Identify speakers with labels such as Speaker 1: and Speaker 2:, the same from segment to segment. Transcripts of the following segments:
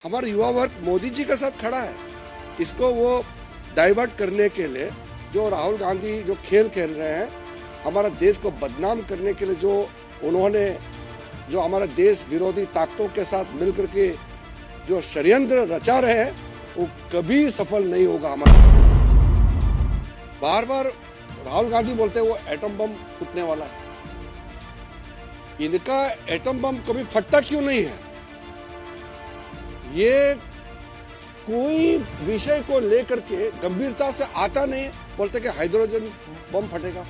Speaker 1: हमारा युवा वर्ग मोदी जी के साथ खड़ा है। इसको वो डाइवर्ट करने के लिए जो राहुल गांधी जो खेल खेल रहे हैं, हमारा देश को बदनाम करने के लिए जो उन्होंने जो हमारा देश विरोधी ताकतों के साथ मिलकर के जो षड्यंत्र रचा रहे हैं, वो कभी सफल नहीं होगा। हमारा बार बार राहुल गांधी बोलते हैं वो एटम बम फूटने वाला है। इनका एटम बम कभी फटता क्यों नहीं है? ये कोई विषय को लेकर के गंभीरता से आता नहीं, बोलते कि हाइड्रोजन बम फटेगा।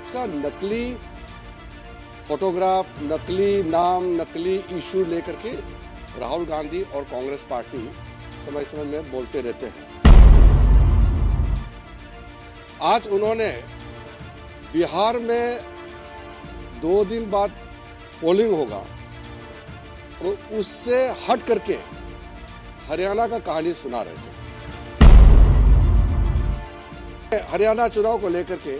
Speaker 1: ऐसा नकली फोटोग्राफ, नकली नाम, नकली इशू लेकर के राहुल गांधी और कांग्रेस पार्टी समय समय में बोलते रहते हैं। आज उन्होंने बिहार में 2 दिन बाद पोलिंग होगा और उससे हट करके हरियाणा का कहानी सुना रहे थे। हरियाणा चुनाव को लेकर के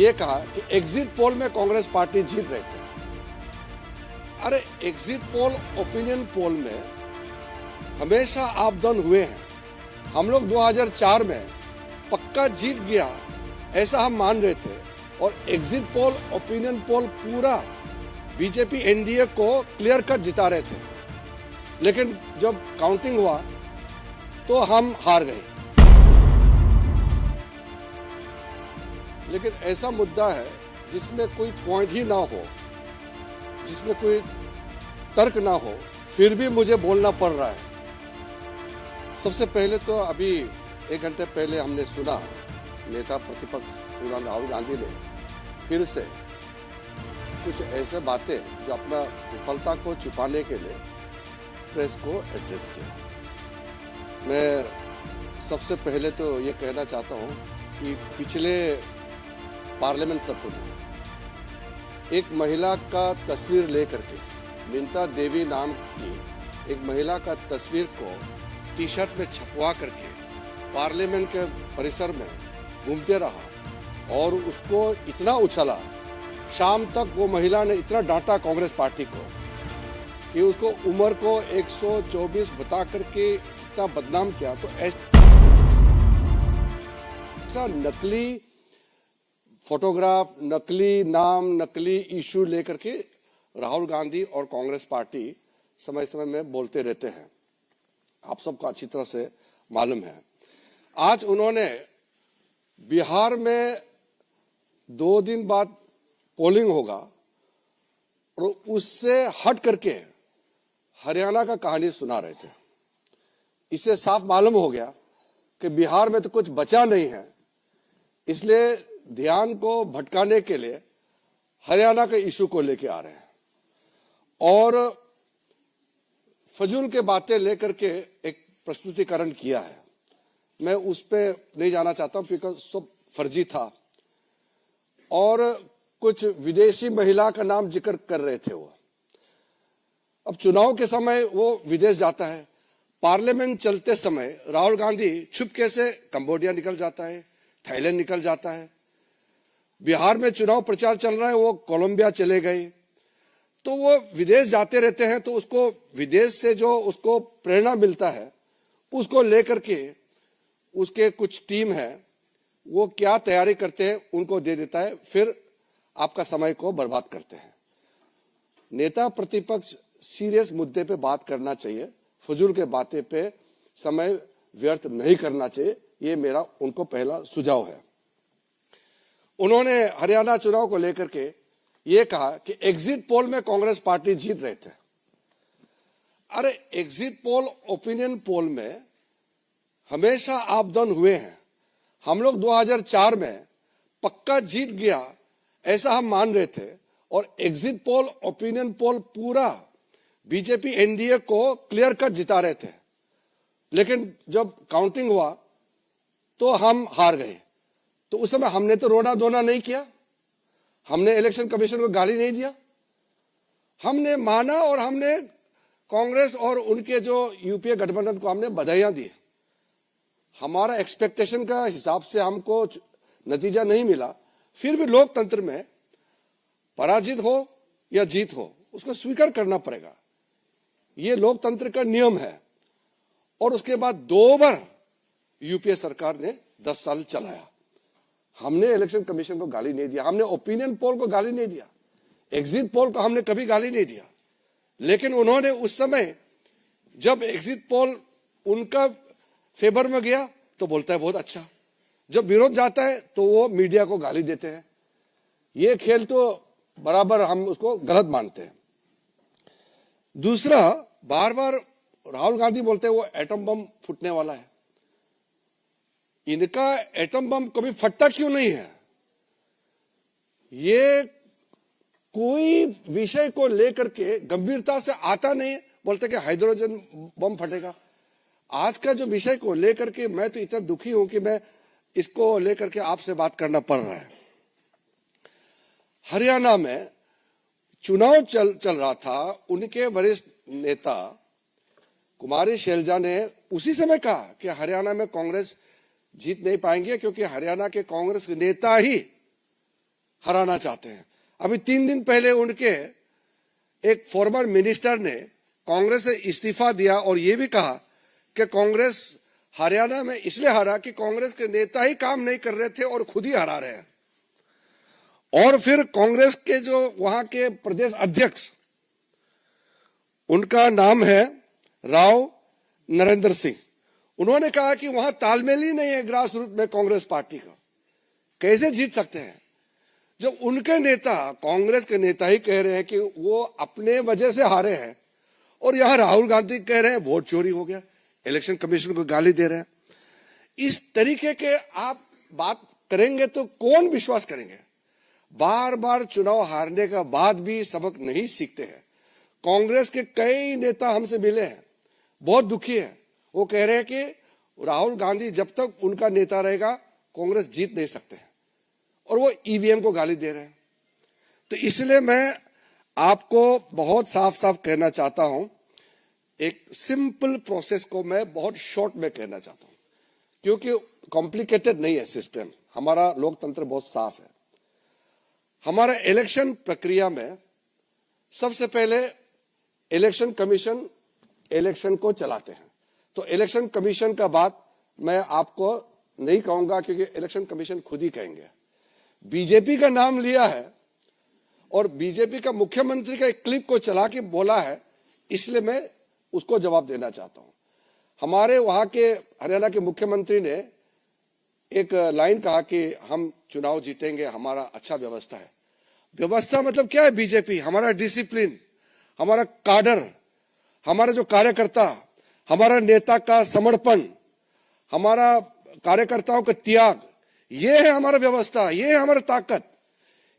Speaker 1: ये कहा कि एग्जिट पोल में कांग्रेस पार्टी जीत रहे थे। अरे एग्जिट पोल, ओपिनियन पोल में हमेशा आप डाउन हुए हैं। हम लोग 2004 में पक्का जीत गया ऐसा हम मान रहे थे, और एग्जिट पोल, ओपिनियन पोल पूरा बीजेपी एनडीए को क्लियर कट जिता रहे थे। लेकिन जब काउंटिंग हुआ तो हम हार गए। लेकिन ऐसा मुद्दा है जिसमें कोई पॉइंट ही ना हो, जिसमें कोई तर्क ना हो, फिर भी मुझे बोलना पड़ रहा है। सबसे पहले तो अभी 1 घंटे पहले हमने सुना नेता प्रतिपक्ष श्री राहुल गांधी ने फिर से कुछ ऐसे बातें जो अपना विफलता को छुपाने के लिए प्रेस को एड्रेस किया। मैं सबसे पहले तो ये कहना चाहता हूँ कि पिछले पार्लियामेंट सत्र में एक महिला का तस्वीर लेकर के, मिंता देवी नाम की एक महिला का तस्वीर को टी शर्ट में छपवा करके पार्लियामेंट के परिसर में घूमते रहा और उसको इतना उछला, शाम तक वो महिला ने इतना डांटा कांग्रेस पार्टी को कि उसको उम्र को 124 बता करके इतना बदनाम किया। तो ऐसा नकली फोटोग्राफ, नकली नाम, नकली इशू लेकर के राहुल गांधी और कांग्रेस पार्टी समय समय में बोलते रहते हैं। आप सबको अच्छी तरह से मालूम है। आज उन्होंने बिहार में 2 दिन बाद पोलिंग होगा और उससे हट करके हरियाणा का कहानी सुना रहे थे। इससे साफ मालूम हो गया कि बिहार में तो कुछ बचा नहीं है, इसलिए ध्यान को भटकाने के लिए हरियाणा के इशू को लेके आ रहे हैं और फजूल के बातें लेकर के एक प्रस्तुतिकरण किया है। मैं उस पर नहीं जाना चाहता हूं, बिकॉज सब फर्जी था और कुछ विदेशी महिला का नाम जिक्र कर रहे थे वो। अब चुनाव के समय वो विदेश जाता है, पार्लियामेंट चलते समय राहुल गांधी छुपके से कंबोडिया निकल जाता है, थाईलैंड निकल जाता है। बिहार में चुनाव प्रचार चल रहा है, वो कोलंबिया चले गए। तो वो विदेश जाते रहते हैं, तो उसको विदेश से जो उसको प्रेरणा मिलता है उसको लेकर के उसके कुछ टीम है, वो क्या तैयारी करते हैं उनको दे देता है, फिर आपका समय को बर्बाद करते हैं। नेता प्रतिपक्ष सीरियस मुद्दे पे बात करना चाहिए, फजूल के बातें पे समय व्यर्थ नहीं करना चाहिए। ये मेरा उनको पहला सुझाव है। उन्होंने हरियाणा चुनाव को लेकर के ये कहा कि एग्जिट पोल में कांग्रेस पार्टी जीत रहे थे। अरे एग्जिट पोल, ओपिनियन पोल में हमेशा आप डाउन हुए हैं। हम लोग 2004 में पक्का जीत गया ऐसा हम मान रहे थे, और एग्जिट पोल, ओपिनियन पोल पूरा बीजेपी एनडीए को क्लियर कट जिता रहे थे। लेकिन जब काउंटिंग हुआ तो हम हार गए। तो उस समय हमने तो रोना धोना नहीं किया, हमने इलेक्शन कमीशन को गाली नहीं दिया, हमने माना और हमने कांग्रेस और उनके जो यूपीए गठबंधन को हमने बधाइयां दी। हमारा एक्सपेक्टेशन का हिसाब से हमको नतीजा नहीं मिला, फिर भी लोकतंत्र में पराजित हो या जीत हो उसको स्वीकार करना पड़ेगा। ये लोकतंत्र का नियम है। और उसके बाद 2 बार यूपीए सरकार ने 10 साल चलाया। हमने इलेक्शन कमीशन को गाली नहीं दिया, हमने ओपिनियन पोल को गाली नहीं दिया, एग्जिट पोल को हमने कभी गाली नहीं दिया। लेकिन उन्होंने उस समय जब एग्जिट पोल उनका फेवर में गया तो बोलता है बहुत अच्छा, जब विरोध जाता है तो वो मीडिया को गाली देते हैं। ये खेल तो बराबर हम उसको गलत मानते हैं। दूसरा, बार बार राहुल गांधी बोलते हैं वो एटम बम फूटने वाला है। इनका एटम बम कभी फटता क्यों नहीं है? ये कोई विषय को लेकर के गंभीरता से आता नहीं, बोलते कि हाइड्रोजन बम फटेगा। आज का जो विषय को लेकर के मैं तो इतना दुखी हूं कि मैं इसको लेकर के आपसे बात करना पड़ रहा है। हरियाणा में चुनाव चल रहा था, उनके वरिष्ठ नेता कुमारी शैलजा ने उसी समय कहा कि हरियाणा में कांग्रेस जीत नहीं पाएंगे क्योंकि हरियाणा के कांग्रेस के नेता ही हराना चाहते हैं। अभी 3 दिन पहले उनके एक फॉर्मर मिनिस्टर ने कांग्रेस से इस्तीफा दिया और ये भी कहा कि कांग्रेस हरियाणा में इसलिए हारा कि कांग्रेस के नेता ही काम नहीं कर रहे थे और खुद ही हरा रहे हैं। और फिर कांग्रेस के जो वहां के प्रदेश अध्यक्ष, उनका नाम है राव नरेंद्र सिंह, उन्होंने कहा कि वहां तालमेल ही नहीं है ग्रास रूट में कांग्रेस पार्टी का, कैसे जीत सकते हैं? जब उनके नेता, कांग्रेस के नेता ही कह रहे हैं कि वो अपने वजह से हारे हैं और यहां राहुल गांधी कह रहे हैं वोट चोरी हो गया, इलेक्शन कमीशन को गाली दे रहे हैं। इस तरीके के आप बात करेंगे तो कौन विश्वास करेंगे? बार बार चुनाव हारने का बाद भी सबक नहीं सीखते हैं। कांग्रेस के कई नेता हमसे मिले हैं, बहुत दुखी है। वो कह रहे हैं कि राहुल गांधी जब तक उनका नेता रहेगा कांग्रेस जीत नहीं सकते हैं, और वो ईवीएम को गाली दे रहे हैं। तो इसलिए मैं आपको बहुत साफ साफ कहना चाहता हूं, एक सिंपल प्रोसेस को मैं बहुत शॉर्ट में कहना चाहता हूं, क्योंकि कॉम्प्लिकेटेड नहीं है सिस्टम। हमारा लोकतंत्र बहुत साफ है। हमारा इलेक्शन प्रक्रिया में सबसे पहले इलेक्शन कमीशन इलेक्शन को चलाते हैं। तो इलेक्शन कमीशन का बात मैं आपको नहीं कहूंगा क्योंकि इलेक्शन कमीशन खुद ही कहेंगे। बीजेपी का नाम लिया है और बीजेपी का मुख्यमंत्री का एक क्लिप को चला के बोला है, इसलिए मैं उसको जवाब देना चाहता हूं। हमारे वहां के हरियाणा के मुख्यमंत्री ने एक लाइन कहा कि हम चुनाव जीतेंगे, हमारा अच्छा व्यवस्था है। व्यवस्था मतलब क्या है? बीजेपी, हमारा डिसिप्लिन, हमारा काडर, हमारा जो कार्यकर्ता, हमारा नेता का समर्पण, हमारा कार्यकर्ताओं का त्याग, ये है हमारा व्यवस्था, ये है हमारा ताकत।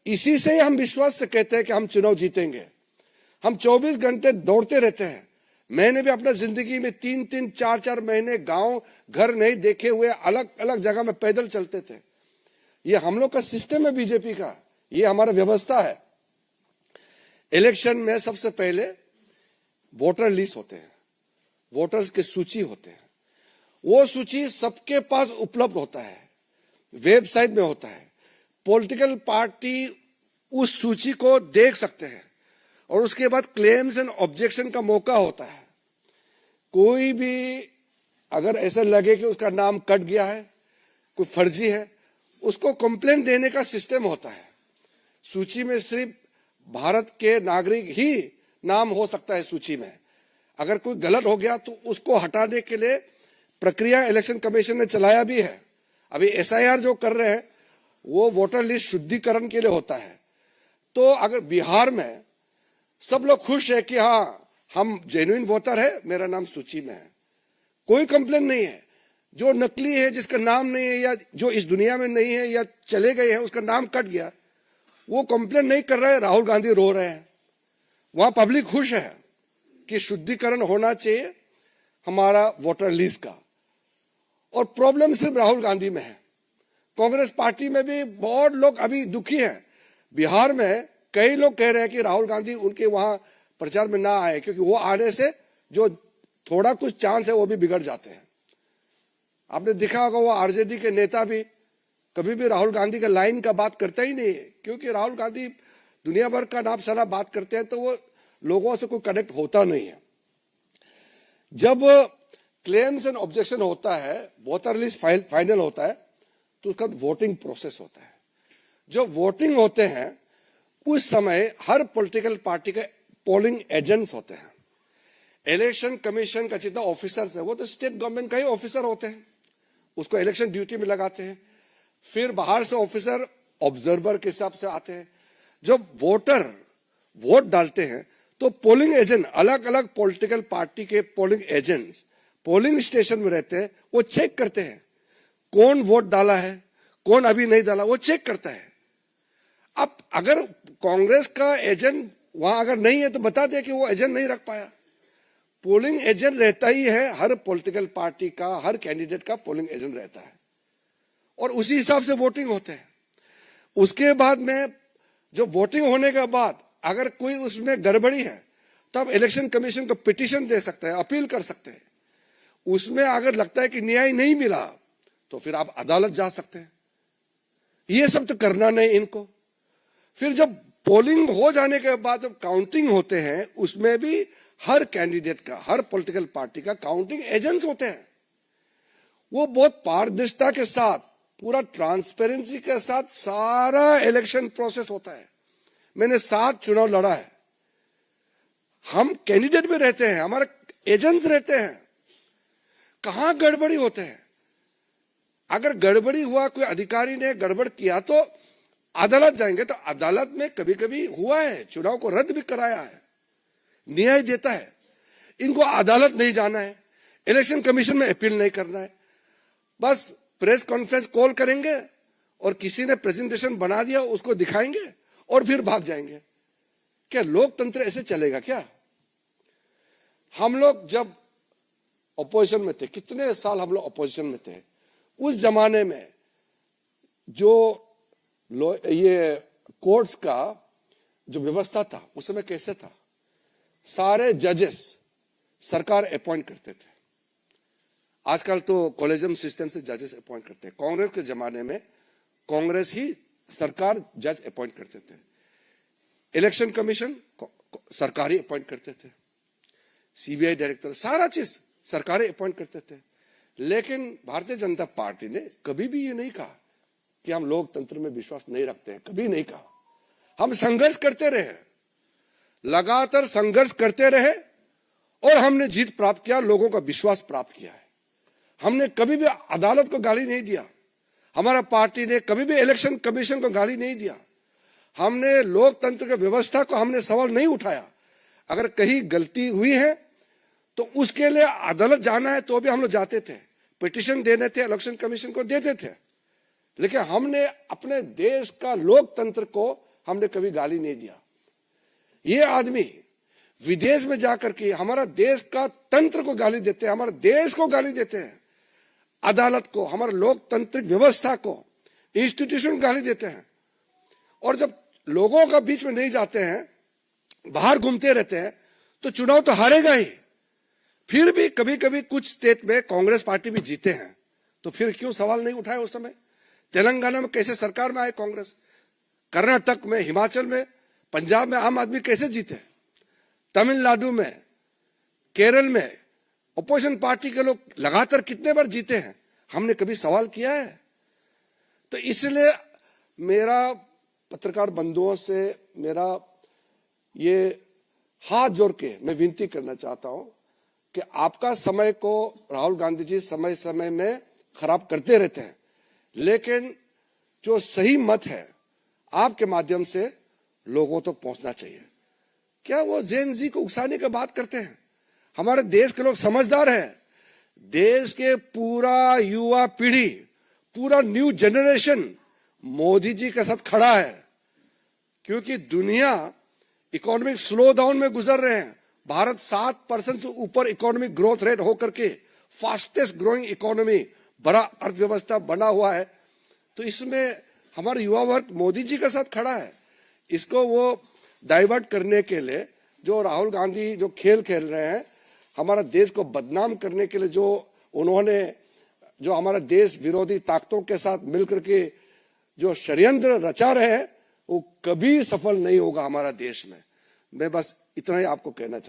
Speaker 1: इसी से हम विश्वास से कहते हैं कि हम चुनाव जीतेंगे। हम 24 घंटे दौड़ते रहते हैं। मैंने भी अपना जिंदगी में 3-3, 4-4 महीने गांव घर नहीं देखे हुए अलग अलग जगह में पैदल चलते थे। ये हम लोग का सिस्टम है बीजेपी का, ये हमारा व्यवस्था है। इलेक्शन में सबसे पहले वोटर लिस्ट होते हैं, वोटर्स की सूची होते हैं। वो सूची सबके पास उपलब्ध होता है, वेबसाइट में होता है। पॉलिटिकल पार्टी उस सूची को देख सकते हैं और उसके बाद क्लेम्स एंड ऑब्जेक्शन का मौका होता है। कोई भी अगर ऐसा लगे कि उसका नाम कट गया है, कोई फर्जी है, उसको कंप्लेंट देने का सिस्टम होता है। सूची में सिर्फ भारत के नागरिक ही नाम हो सकता है सूची में। अगर कोई गलत हो गया तो उसको हटाने के लिए प्रक्रिया इलेक्शन कमीशन ने चलाया भी है। अभी एसआईआर जो कर रहे हैं वो वोटर लिस्ट शुद्धिकरण के लिए होता है। तो अगर बिहार में सब लोग खुश है कि हाँ हम जेन्युइन वोटर है, मेरा नाम सूची में है, कोई कंप्लेन नहीं है। जो नकली है, जिसका नाम नहीं है या जो इस दुनिया में नहीं है या चले गए हैं, उसका नाम कट गया, वो कंप्लेन नहीं कर रहे हैं। राहुल गांधी रो रहे हैं। वहां पब्लिक खुश है कि शुद्धिकरण होना चाहिए हमारा वोटर लिस्ट का। और प्रॉब्लम सिर्फ राहुल गांधी में है, कांग्रेस पार्टी में भी बहुत लोग अभी दुखी हैं। बिहार में कई लोग कह रहे हैं कि राहुल गांधी उनके वहां प्रचार में ना आए, क्योंकि वो आने से जो थोड़ा कुछ चांस है वो भी बिगड़ जाते हैं। आपने देखा होगा वो आरजेडी के नेता भी कभी भी राहुल गांधी का लाइन का बात करता ही नहीं है, क्योंकि राहुल गांधी दुनिया भर का नाम सारा बात करते हैं तो वो लोगों से कोई कनेक्ट होता नहीं है। जब क्लेम्स एंड ऑब्जेक्शन होता है, वोटर लिस्ट फाइनल होता है, तो उसका वोटिंग प्रोसेस होता है। जो वोटिंग होते हैं उस समय हर पॉलिटिकल पार्टी के पोलिंग एजेंट्स होते हैं। इलेक्शन कमीशन का जितना ऑफिसर्स है वो तो स्टेट गवर्नमेंट का ही ऑफिसर होते हैं, उसको इलेक्शन ड्यूटी में लगाते हैं। फिर बाहर से ऑफिसर ऑब्जर्वर के हिसाब से आते हैं। जब वोटर वोट डालते हैं तो पोलिंग एजेंट, अलग अलग पॉलिटिकल पार्टी के पोलिंग एजेंट्स पोलिंग स्टेशन में रहते हैं, वो चेक करते हैं कौन वोट डाला है, कौन अभी नहीं डाला, वो चेक करता है। अब अगर कांग्रेस का एजेंट वहां अगर नहीं है तो बता दे कि वो एजेंट नहीं रख पाया। पोलिंग एजेंट रहता ही है, हर पॉलिटिकल पार्टी का, हर कैंडिडेट का पोलिंग एजेंट रहता है और उसी हिसाब से वोटिंग होते हैं। उसके बाद में जो वोटिंग होने के बाद अगर कोई उसमें गड़बड़ी है तो आप इलेक्शन कमीशन को पिटीशन दे सकते हैं, अपील कर सकते हैं। उसमें अगर लगता है कि न्याय नहीं मिला तो फिर आप अदालत जा सकते हैं। ये सब तो करना नहीं इनको। फिर जब पोलिंग हो जाने के बाद जब काउंटिंग होते हैं उसमें भी हर कैंडिडेट का, हर पॉलिटिकल पार्टी का काउंटिंग एजेंट्स होते हैं। वो बहुत पारदर्शिता के साथ, पूरा ट्रांसपेरेंसी के साथ सारा इलेक्शन प्रोसेस होता है। मैंने 7 चुनाव लड़ा है। हम कैंडिडेट में रहते हैं, हमारे एजेंट्स रहते हैं। कहां गड़बड़ी होते हैं? अगर गड़बड़ी हुआ, कोई अधिकारी ने गड़बड़ किया तो अदालत जाएंगे। तो अदालत में कभी कभी हुआ है, चुनाव को रद्द भी कराया है, न्याय देता है। इनको अदालत नहीं जाना है, इलेक्शन कमीशन में अपील नहीं करना है। बस प्रेस कॉन्फ्रेंस कॉल करेंगे और किसी ने प्रेजेंटेशन बना दिया उसको दिखाएंगे और फिर भाग जाएंगे। क्या लोकतंत्र ऐसे चलेगा क्या? हम लोग जब अपोजिशन में थे, कितने साल हम लोग अपोजिशन में थे, उस जमाने में जो ये कोर्ट्स का जो व्यवस्था था उस समय कैसे था? सारे जजेस सरकार अपॉइंट करते थे। आजकल तो कॉलेजियम सिस्टम से जजेस अपॉइंट करते हैं। कांग्रेस के जमाने में कांग्रेस ही सरकार जज अपॉइंट करते थे। इलेक्शन कमीशन सरकारी अपॉइंट करते थे, सीबीआई डायरेक्टर, सारा चीज सरकारी अपॉइंट करते थे। लेकिन भारतीय जनता पार्टी ने कभी भी ये नहीं कहा कि हम लोकतंत्र में विश्वास नहीं रखते हैं, कभी नहीं कहा। हम संघर्ष करते रहे, लगातार संघर्ष करते रहे और हमने जीत प्राप्त किया, लोगों का विश्वास प्राप्त किया है। हमने कभी भी अदालत को गाली नहीं दिया, हमारा पार्टी ने कभी भी इलेक्शन कमीशन को गाली नहीं दिया। हमने लोकतंत्र की व्यवस्था को हमने सवाल नहीं उठाया। अगर कहीं गलती हुई है तो उसके लिए अदालत जाना है तो भी हम लोग जाते थे, पिटीशन देने थे, इलेक्शन कमीशन को देते थे। लेकिन हमने अपने देश का लोकतंत्र को हमने कभी गाली नहीं दिया। ये आदमी विदेश में जाकर के हमारा देश का तंत्र को गाली देते हैं, हमारे देश को गाली देते हैं, अदालत को, हमारे लोकतांत्रिक व्यवस्था को, इंस्टीट्यूशन गाली देते हैं। और जब लोगों का बीच में नहीं जाते हैं, बाहर घूमते रहते हैं, तो चुनाव तो हारेगा ही। फिर भी कभी कभी कुछ स्टेट में कांग्रेस पार्टी भी जीते हैं, तो फिर क्यों सवाल नहीं उठाए उस समय? तेलंगाना में कैसे सरकार में आए कांग्रेस, कर्नाटक में, हिमाचल में, पंजाब में आम आदमी कैसे जीते, तमिलनाडु में, केरल में अपोजिशन पार्टी के लोग लगातार कितने बार जीते हैं? हमने कभी सवाल किया है? तो इसलिए मेरा पत्रकार बंधुओं से मेरा ये हाथ जोड़ के मैं विनती करना चाहता हूं कि आपका समय को राहुल गांधी जी समय समय में खराब करते रहते हैं, लेकिन जो सही मत है आपके माध्यम से लोगों तक पहुंचना चाहिए। क्या वो जेन जी को उकसाने की बात करते हैं? हमारे देश के लोग समझदार हैं। देश के पूरा युवा पीढ़ी, पूरा न्यू जनरेशन मोदी जी के साथ खड़ा है, क्योंकि दुनिया इकोनॉमिक स्लो डाउन में गुजर रहे हैं। भारत 7% से ऊपर इकोनॉमिक ग्रोथ रेट होकर के फास्टेस्ट ग्रोइंग इकोनॉमी, बड़ा अर्थव्यवस्था बना हुआ है। तो इसमें हमारा युवा वर्ग मोदी जी के साथ खड़ा है। इसको वो डाइवर्ट करने के लिए जो राहुल गांधी जो खेल खेल रहे हैं, हमारा देश को बदनाम करने के लिए जो उन्होंने जो हमारा देश विरोधी ताकतों के साथ मिलकर के जो षड्यंत्र रचा रहे हैं, वो कभी सफल नहीं होगा हमारा देश में। मैं बस इतना ही आपको कहना चाहता हूं।